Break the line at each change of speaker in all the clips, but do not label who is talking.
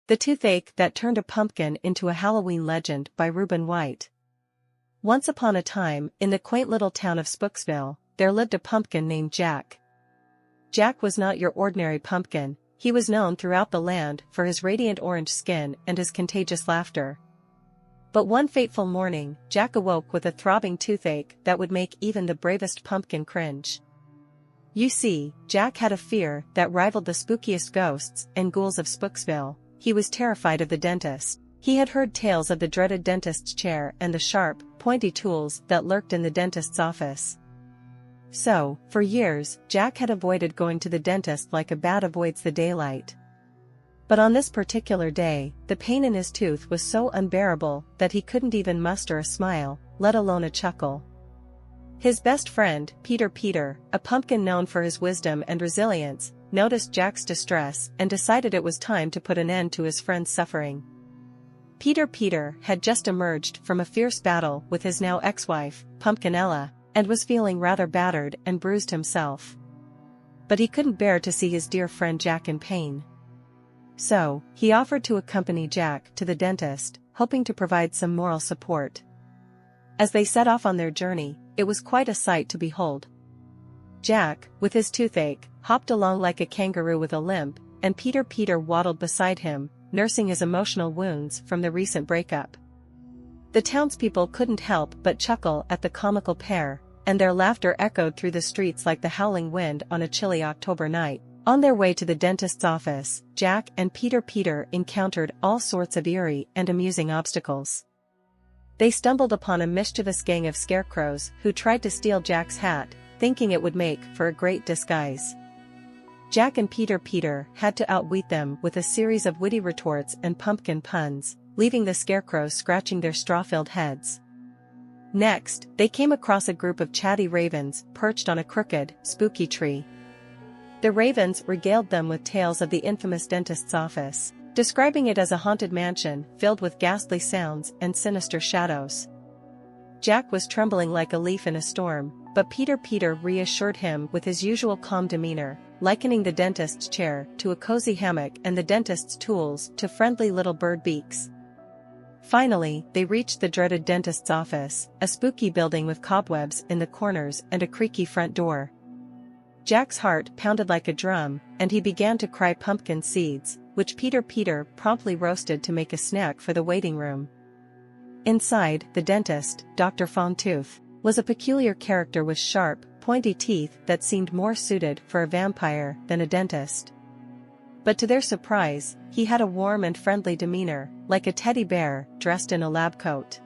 The Toothache That Turned a Pumpkin into a Halloween Legend by Reuben White. Once upon a time, in the quaint little town of Spooksville, there lived a pumpkin named Jack. Jack was not your ordinary pumpkin. He was known throughout the land for his radiant orange skin and his contagious laughter. But one fateful morning, Jack awoke with a throbbing toothache that would make even the bravest pumpkin cringe. You see, Jack had a fear that rivaled the spookiest ghosts and ghouls of Spooksville. He was terrified of the dentist. He had heard tales of the dreaded dentist's chair and the sharp, pointy tools that lurked in the dentist's office. So, for years, Jack had avoided going to the dentist like a bat avoids the daylight. But on this particular day, the pain in his tooth was so unbearable that he couldn't even muster a smile, let alone a chuckle. His best friend, Peter, a pumpkin known for his wisdom and resilience, noticed Jack's distress and decided it was time to put an end to his friend's suffering. Peter had just emerged from a fierce battle with his now ex-wife, Pumpkinella, and was feeling rather battered and bruised himself. But he couldn't bear to see his dear friend Jack in pain. So, he offered to accompany Jack to the dentist, hoping to provide some moral support. As they set off on their journey, it was quite a sight to behold. Jack, with his toothache, hopped along like a kangaroo with a limp, and Peter waddled beside him, nursing his emotional wounds from the recent breakup. The townspeople couldn't help but chuckle at the comical pair, and their laughter echoed through the streets like the howling wind on a chilly October night. On their way to the dentist's office, Jack and Peter encountered all sorts of eerie and amusing obstacles. They stumbled upon a mischievous gang of scarecrows who tried to steal Jack's hat, thinking it would make for a great disguise. Jack and Peter had to outwit them with a series of witty retorts and pumpkin puns, leaving the scarecrows scratching their straw-filled heads. Next, they came across a group of chatty ravens perched on a crooked, spooky tree. The ravens regaled them with tales of the infamous dentist's office, describing it as a haunted mansion filled with ghastly sounds and sinister shadows. Jack was trembling like a leaf in a storm, but Peter reassured him with his usual calm demeanor, likening the dentist's chair to a cozy hammock and the dentist's tools to friendly little bird beaks. Finally, they reached the dreaded dentist's office, a spooky building with cobwebs in the corners and a creaky front door. Jack's heart pounded like a drum, and he began to cry pumpkin seeds, which Peter promptly roasted to make a snack for the waiting room. Inside, the dentist, Dr. Fangtooth, was a peculiar character with sharp, pointy teeth that seemed more suited for a vampire than a dentist. But to their surprise, he had a warm and friendly demeanor, like a teddy bear dressed in a lab coat.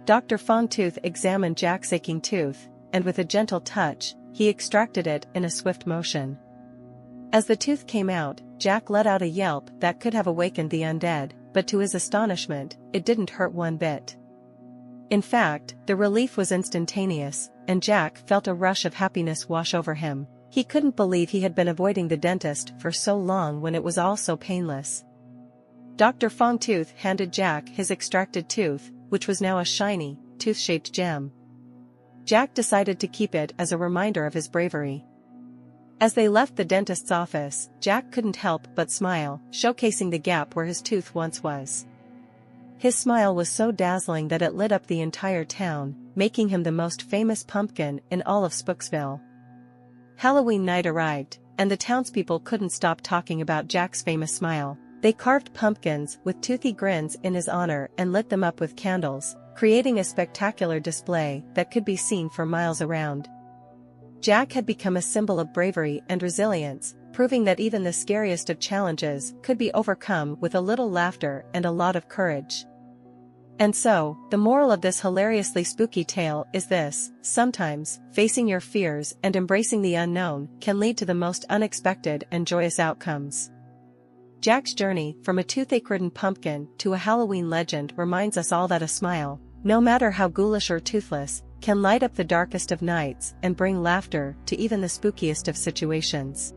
Dr. Fangtooth examined Jack's aching tooth, and with a gentle touch, he extracted it in a swift motion. As the tooth came out, Jack let out a yelp that could have awakened the undead, but to his astonishment, it didn't hurt one bit. In fact, the relief was instantaneous, and Jack felt a rush of happiness wash over him. He couldn't believe he had been avoiding the dentist for so long when it was all so painless. Dr. Fangtooth handed Jack his extracted tooth, which was now a shiny, tooth-shaped gem. Jack decided to keep it as a reminder of his bravery. As they left the dentist's office, Jack couldn't help but smile, showcasing the gap where his tooth once was. His smile was so dazzling that it lit up the entire town, making him the most famous pumpkin in all of Spooksville. Halloween night arrived, and the townspeople couldn't stop talking about Jack's famous smile. They carved pumpkins with toothy grins in his honor and lit them up with candles, creating a spectacular display that could be seen for miles around. Jack had become a symbol of bravery and resilience, proving that even the scariest of challenges could be overcome with a little laughter and a lot of courage. And so, the moral of this hilariously spooky tale is this: sometimes, facing your fears and embracing the unknown can lead to the most unexpected and joyous outcomes. Jack's journey from a toothache-ridden pumpkin to a Halloween legend reminds us all that a smile, no matter how ghoulish or toothless, can light up the darkest of nights and bring laughter to even the spookiest of situations.